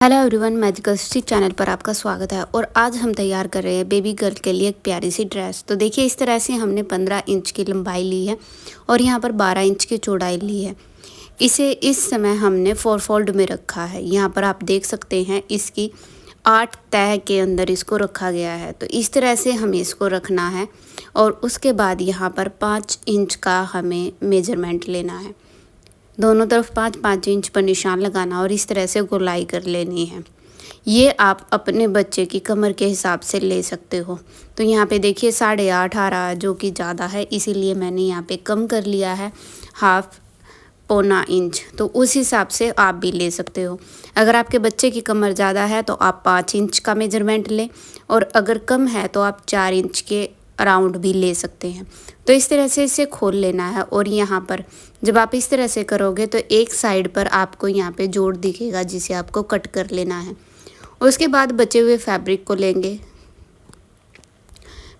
Hello everyone, magical stitch channel पर आपका स्वागत है। और आज हम तैयार कर रहे हैं बेबी गर्ल के लिए एक प्यारी सी ड्रेस। तो देखिए, इस तरह से हमने 15 इंच की लंबाई ली है और यहाँ पर 12 इंच की चौड़ाई ली है। इसे इस समय हमने 4 फोल्ड में रखा है। यहाँ पर आप देख सकते हैं इसकी 8 तह के अंदर इसको रखा गया है। तो इस तरह से हमें इसको रखना है और उसके बाद यहाँ पर 5 इंच का हमें मेजरमेंट लेना है। दोनों तरफ 5-5 इंच पर निशान लगाना और इस तरह से गोलाई कर लेनी है। ये आप अपने बच्चे की कमर के हिसाब से ले सकते हो। तो यहाँ पे देखिए 8.5 आ रहा है, जो कि ज़्यादा है, इसीलिए मैंने यहाँ पे कम कर लिया है, हाफ पौना इंच। तो उस हिसाब से आप भी ले सकते हो। अगर आपके बच्चे की कमर ज़्यादा है तो आप 5 इंच का मेजरमेंट लें, और अगर कम है तो आप 4 इंच के अराउंड भी ले सकते हैं। तो इस तरह से इसे खोल लेना है। और यहाँ पर जब आप इस तरह से करोगे तो एक साइड पर आपको यहाँ पे जोड़ दिखेगा, जिसे आपको कट कर लेना है। उसके बाद बचे हुए फैब्रिक को लेंगे।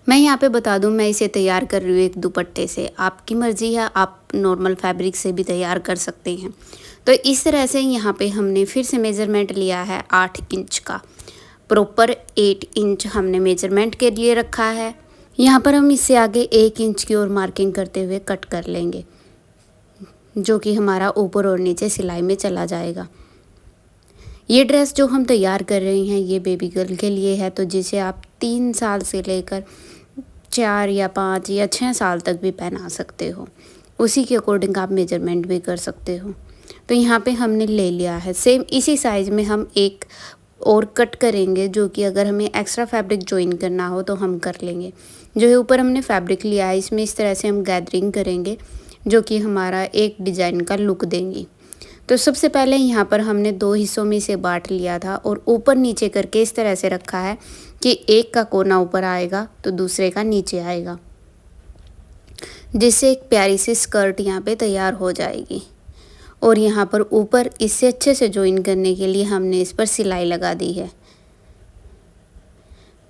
मैं यहाँ पे बता दूँ, मैं इसे तैयार कर रही हूँ एक दुपट्टे से। आपकी मर्ज़ी है, आप नॉर्मल फैब्रिक से भी तैयार कर सकते हैं। तो इस तरह से यहाँ पे हमने फिर से मेज़रमेंट लिया है 8 इंच का। प्रॉपर 8 इंच हमने मेजरमेंट के लिए रखा है। यहाँ पर हम इससे आगे 1 इंच की ओर मार्किंग करते हुए कट कर लेंगे, जो कि हमारा ऊपर और नीचे सिलाई में चला जाएगा। ये ड्रेस जो हम तैयार कर रहे हैं ये बेबी गर्ल के लिए है, तो जिसे आप 3 साल से लेकर 4 या 5 या 6 साल तक भी पहना सकते हो। उसी के अकॉर्डिंग आप मेजरमेंट भी कर सकते हो। तो यहाँ पे हमने ले लिया है। सेम इसी साइज़ में हम एक और कट करेंगे, जो कि अगर हमें एक्स्ट्रा फैब्रिक ज्वाइन करना हो तो हम कर लेंगे। जो है ऊपर हमने फैब्रिक लिया है, इसमें इस तरह से हम गैदरिंग करेंगे, जो कि हमारा एक डिज़ाइन का लुक देंगी। तो सबसे पहले यहाँ पर हमने 2 हिस्सों में से बांट लिया था और ऊपर नीचे करके इस तरह से रखा है कि एक का कोना ऊपर आएगा तो दूसरे का नीचे आएगा, जिससे एक प्यारी सी स्कर्ट यहाँ पे तैयार हो जाएगी। और यहाँ पर ऊपर इससे अच्छे से ज्वाइन करने के लिए हमने इस पर सिलाई लगा दी है।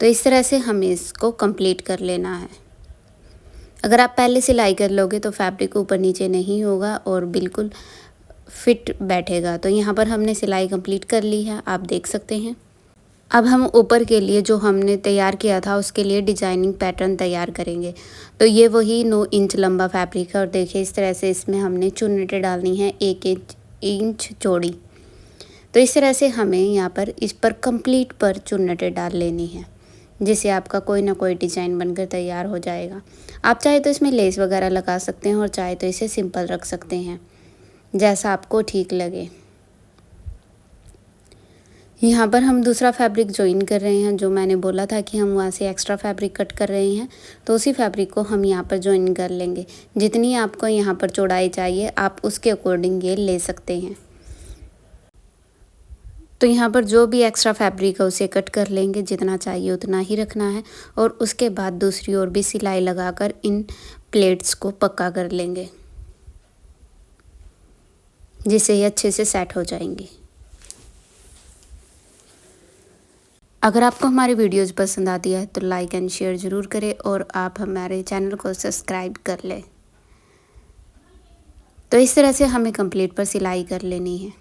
तो इस तरह से हमें इसको कंप्लीट कर लेना है। अगर आप पहले सिलाई कर लोगे तो फैब्रिक ऊपर नीचे नहीं होगा और बिल्कुल फिट बैठेगा। तो यहाँ पर हमने सिलाई कंप्लीट कर ली है, आप देख सकते हैं। अब हम ऊपर के लिए जो हमने तैयार किया था उसके लिए डिजाइनिंग पैटर्न तैयार करेंगे। तो ये वही 9 इंच लंबा फैब्रिक है और देखिए इस तरह से इसमें हमने चुन्नटें डालनी है 1 इंच चौड़ी। तो इस तरह से हमें यहाँ पर इस पर कंप्लीट पर चुन्नटें डाल लेनी है, जिससे आपका कोई ना कोई डिज़ाइन बनकर तैयार हो जाएगा। आप चाहे तो इसमें लेस वगैरह लगा सकते हैं और चाहे तो इसे सिंपल रख सकते हैं, जैसा आपको ठीक लगे। यहाँ पर हम दूसरा फैब्रिक ज्वाइन कर रहे हैं। जो मैंने बोला था कि हम वहाँ से एक्स्ट्रा फैब्रिक कट कर रहे हैं, तो उसी फैब्रिक को हम यहाँ पर ज्वाइन कर लेंगे। जितनी आपको यहाँ पर चौड़ाई चाहिए आप उसके अकॉर्डिंग ये ले सकते हैं। तो यहाँ पर जो भी एक्स्ट्रा फैब्रिक है उसे कट कर लेंगे, जितना चाहिए उतना ही रखना है। और उसके बाद दूसरी ओर भी सिलाई लगाकर इन प्लेट्स को पक्का कर लेंगे, जिससे ये अच्छे से सेट हो जाएंगी। अगर आपको हमारी वीडियोज़ पसंद आती है तो लाइक एंड शेयर ज़रूर करें और आप हमारे चैनल को सब्सक्राइब कर लें। तो इस तरह से हमें कंप्लीट पर सिलाई कर लेनी है।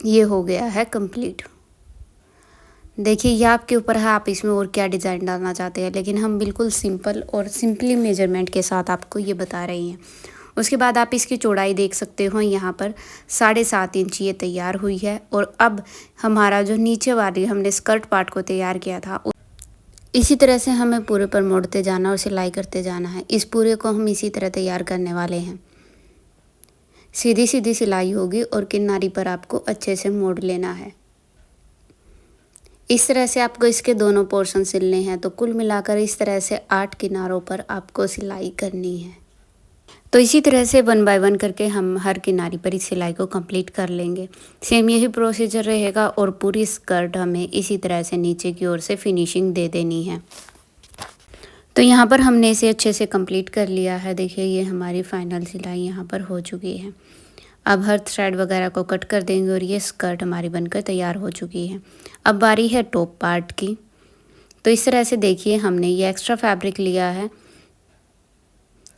ये हो गया है कंप्लीट। देखिए ये आपके ऊपर है, आप इसमें और क्या डिज़ाइन डालना चाहते हैं, लेकिन हम बिल्कुल सिंपल और सिंपली मेजरमेंट के साथ आपको ये बता रही हैं। उसके बाद आप इसकी चौड़ाई देख सकते हो, यहाँ पर 7.5 इंच ये तैयार हुई है। और अब हमारा जो नीचे वाली हमने स्कर्ट पार्ट को तैयार किया था, इसी तरह से हमें पूरे पर मोड़ते जाना और सिलाई करते जाना है। इस पूरे को हम इसी तरह तैयार करने वाले हैं। सीधी सीधी सिलाई होगी और किनारी पर आपको अच्छे से मोड़ लेना है। इस तरह से आपको इसके दोनों पोर्शन सिलने हैं। तो कुल मिलाकर इस तरह से 8 किनारों पर आपको सिलाई करनी है। तो इसी तरह से 1 बाय 1 करके हम हर किनारी पर इस सिलाई को कंप्लीट कर लेंगे। सेम यही प्रोसीजर रहेगा और पूरी स्कर्ट हमें इसी तरह से नीचे की ओर से फिनिशिंग दे देनी है। तो यहाँ पर हमने इसे अच्छे से कंप्लीट कर लिया है। देखिए ये हमारी फाइनल सिलाई यहाँ पर हो चुकी है। अब हर थ्रेड वगैरह को कट कर देंगे और ये स्कर्ट हमारी बनकर तैयार हो चुकी है। अब बारी है टॉप पार्ट की। तो इस तरह से देखिए हमने ये एक्स्ट्रा फैब्रिक लिया है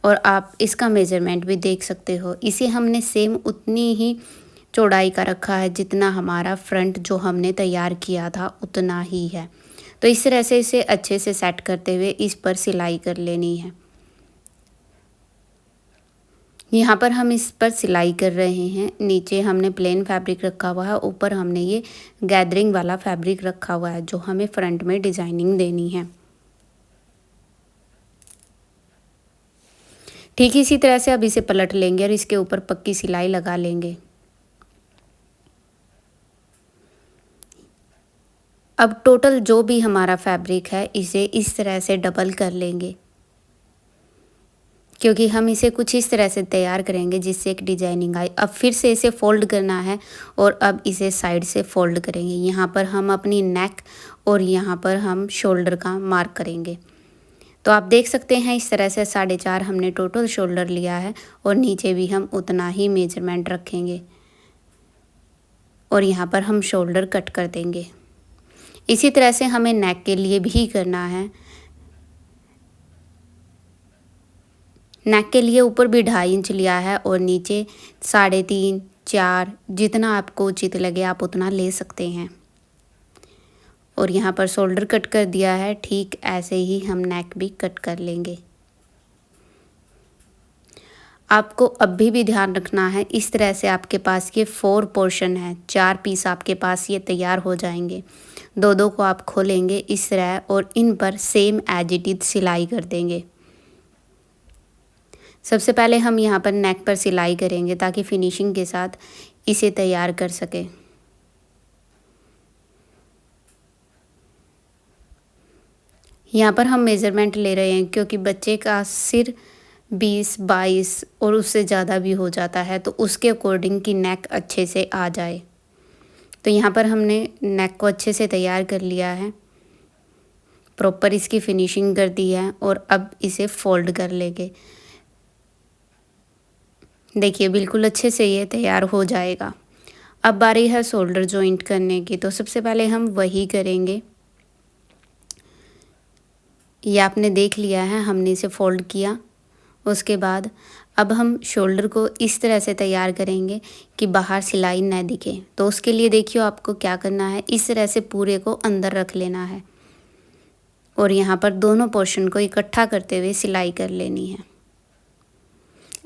और आप इसका मेज़रमेंट भी देख सकते हो। इसे हमने सेम उतनी ही चौड़ाई का रखा है जितना हमारा फ्रंट जो हमने तैयार किया था उतना ही है। तो इस तरह से इसे अच्छे से सेट करते हुए इस पर सिलाई कर लेनी है। यहाँ पर हम इस पर सिलाई कर रहे हैं। नीचे हमने प्लेन फैब्रिक रखा हुआ है, ऊपर हमने ये गैदरिंग वाला फैब्रिक रखा हुआ है जो हमें फ्रंट में डिज़ाइनिंग देनी है। ठीक इसी तरह से अब इसे पलट लेंगे और इसके ऊपर पक्की सिलाई लगा लेंगे। अब टोटल जो भी हमारा फैब्रिक है इसे इस तरह से डबल कर लेंगे, क्योंकि हम इसे कुछ इस तरह से तैयार करेंगे जिससे एक डिजाइनिंग आए। अब फिर से इसे फोल्ड करना है और अब इसे साइड से फोल्ड करेंगे। यहाँ पर हम अपनी नेक और यहाँ पर हम शोल्डर का मार्क करेंगे। तो आप देख सकते हैं इस तरह से 4.5 हमने टोटल शोल्डर लिया है और नीचे भी हम उतना ही मेजरमेंट रखेंगे और यहाँ पर हम शोल्डर कट कर देंगे। इसी तरह से हमें नेक के लिए भी करना है। नेक के लिए ऊपर भी 2.5 इंच लिया है और नीचे 3.5 4 जितना आपको उचित लगे आप उतना ले सकते हैं। और यहाँ पर शोल्डर कट कर दिया है। ठीक ऐसे ही हम नेक भी कट कर लेंगे। आपको अभी भी ध्यान रखना है, इस तरह से आपके पास ये 4 पोर्शन है, 4 पीस आपके पास ये तैयार हो जाएंगे। दो को आप खोलेंगे इस तरह और इन पर सेम एज इट इज सिलाई कर देंगे। सबसे पहले हम यहाँ पर नेक पर सिलाई करेंगे ताकि फिनिशिंग के साथ इसे तैयार कर सके। यहाँ पर हम मेज़रमेंट ले रहे हैं क्योंकि बच्चे का सिर 20-22 और उससे ज़्यादा भी हो जाता है, तो उसके अकॉर्डिंग की नेक अच्छे से आ जाए। तो यहाँ पर हमने नेक को अच्छे से तैयार कर लिया है, प्रॉपर इसकी फिनिशिंग कर दी है और अब इसे फोल्ड कर लेंगे। देखिए बिल्कुल अच्छे से ये तैयार हो जाएगा। अब बारी है शोल्डर जॉइंट करने की, तो सबसे पहले हम वही करेंगे। ये आपने देख लिया है, हमने इसे फोल्ड किया। उसके बाद अब हम शोल्डर को इस तरह से तैयार करेंगे कि बाहर सिलाई न दिखे। तो उसके लिए देखिए आपको क्या करना है, इस तरह से पूरे को अंदर रख लेना है और यहाँ पर दोनों पोर्शन को इकट्ठा करते हुए सिलाई कर लेनी है।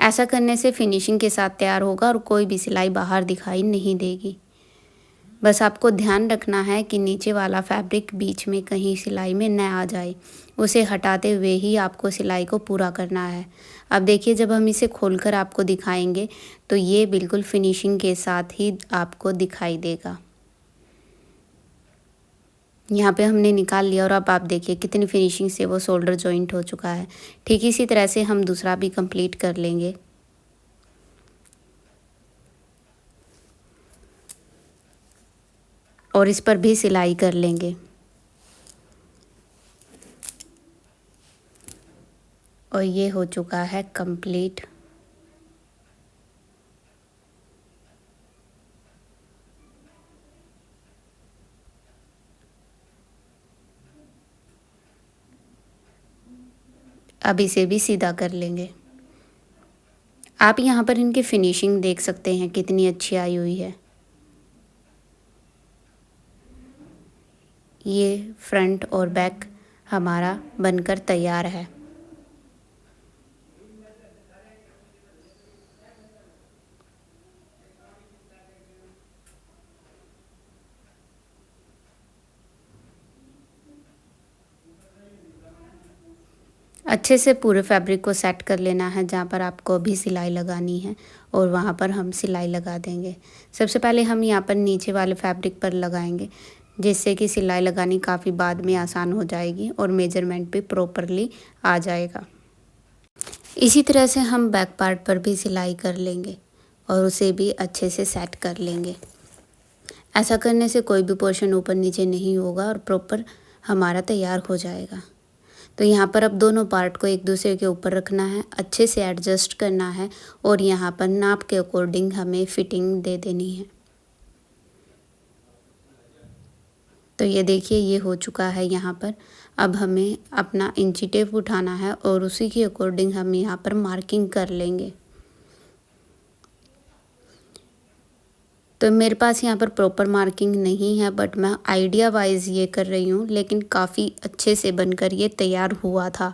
ऐसा करने से फिनिशिंग के साथ तैयार होगा और कोई भी सिलाई बाहर दिखाई नहीं देगी। बस आपको ध्यान रखना है कि नीचे वाला फैब्रिक बीच में कहीं सिलाई में न आ जाए, उसे हटाते हुए ही आपको सिलाई को पूरा करना है। अब देखिए जब हम इसे खोलकर आपको दिखाएंगे तो ये बिल्कुल फिनिशिंग के साथ ही आपको दिखाई देगा। यहाँ पे हमने निकाल लिया और अब आप देखिए कितनी फिनिशिंग से वो शोल्डर जॉइंट हो चुका है। ठीक इसी तरह से हम दूसरा भी कंप्लीट कर लेंगे। और इस पर भी सिलाई कर लेंगे। और ये हो चुका है कंप्लीट। अब इसे भी सीधा कर लेंगे। आप यहाँ पर इनकी फिनिशिंग देख सकते हैं कितनी अच्छी आई हुई है। ये फ्रंट और बैक हमारा बनकर तैयार है। अच्छे से पूरे फैब्रिक को सेट कर लेना है। जहाँ पर आपको अभी सिलाई लगानी है और वहाँ पर हम सिलाई लगा देंगे। सबसे पहले हम यहाँ पर नीचे वाले फैब्रिक पर लगाएंगे, जिससे कि सिलाई लगानी काफ़ी बाद में आसान हो जाएगी और मेजरमेंट भी प्रॉपरली आ जाएगा। इसी तरह से हम बैक पार्ट पर भी सिलाई कर लेंगे और उसे भी अच्छे से सेट कर लेंगे। ऐसा करने से कोई भी पोर्शन ऊपर नीचे नहीं होगा और प्रॉपर हमारा तैयार हो जाएगा। तो यहाँ पर अब दोनों पार्ट को एक दूसरे के ऊपर रखना है, अच्छे से एडजस्ट करना है और यहाँ पर नाप के अकॉर्डिंग हमें फिटिंग दे देनी है। तो ये देखिए ये हो चुका है यहाँ पर। अब हमें अपना इंची टेप उठाना है और उसी के अकॉर्डिंग हम यहाँ पर मार्किंग कर लेंगे। तो मेरे पास यहाँ पर प्रॉपर मार्किंग नहीं है, बट मैं आइडिया वाइज ये कर रही हूँ, लेकिन काफ़ी अच्छे से बनकर ये तैयार हुआ था।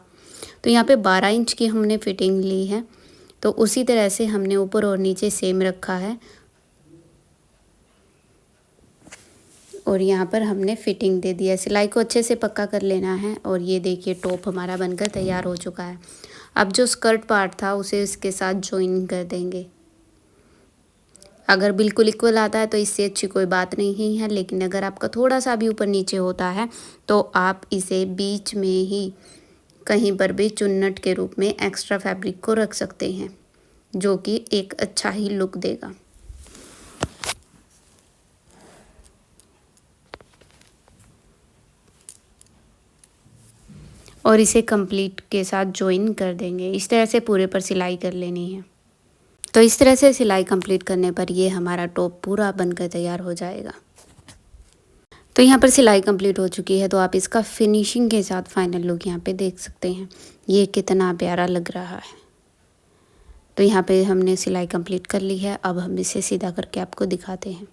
तो यहाँ पे 12 इंच की हमने फिटिंग ली है, तो उसी तरह से हमने ऊपर और नीचे सेम रखा है और यहाँ पर हमने फिटिंग दे दिया। सिलाई को अच्छे से पक्का कर लेना है और ये देखिए टॉप हमारा बनकर तैयार हो चुका है। अब जो स्कर्ट पार्ट था उसे इसके साथ जॉइन कर देंगे। अगर बिल्कुल इक्वल आता है तो इससे अच्छी कोई बात नहीं है, लेकिन अगर आपका थोड़ा सा भी ऊपर नीचे होता है तो आप इसे बीच में ही कहीं पर भी चुन्नट के रूप में एक्स्ट्रा फैब्रिक को रख सकते हैं, जो कि एक अच्छा ही लुक देगा। और इसे कंप्लीट के साथ जॉइन कर देंगे। इस तरह से पूरे पर सिलाई कर लेनी है। तो इस तरह से सिलाई कंप्लीट करने पर ये हमारा टॉप पूरा बनकर तैयार हो जाएगा। तो यहाँ पर सिलाई कंप्लीट हो चुकी है, तो आप इसका फिनिशिंग के साथ फाइनल लुक यहाँ पे देख सकते हैं। ये कितना प्यारा लग रहा है। तो यहाँ पे हमने सिलाई कंप्लीट कर ली है। अब हम इसे सीधा करके आपको दिखाते हैं।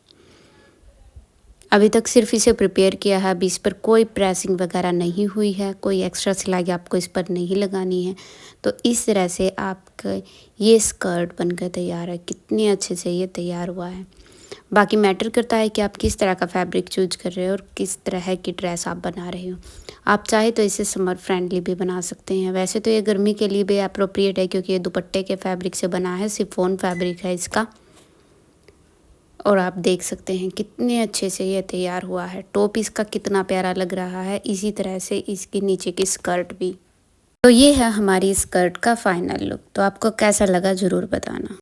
अभी तक सिर्फ इसे प्रिपेयर किया है, अभी इस पर कोई प्रेसिंग वगैरह नहीं हुई है, कोई एक्स्ट्रा सिलाई आपको इस पर नहीं लगानी है। तो इस तरह से आपका ये स्कर्ट बनकर तैयार है। कितने अच्छे से ये तैयार हुआ है। बाकी मैटर करता है कि आप किस तरह का फैब्रिक चूज कर रहे हो और किस तरह की ड्रेस आप बना रहे हो। आप चाहे तो इसे समर फ्रेंडली भी बना सकते हैं। वैसे तो ये गर्मी के लिए भी अप्रोप्रिएट है, क्योंकि ये दुपट्टे के फैब्रिक से बना है, शिफॉन फैब्रिक है इसका। और आप देख सकते हैं कितने अच्छे से ये तैयार हुआ है। टॉप इसका कितना प्यारा लग रहा है, इसी तरह से इसके नीचे की स्कर्ट भी। तो ये है हमारी स्कर्ट का फाइनल लुक। तो आपको कैसा लगा ज़रूर बताना।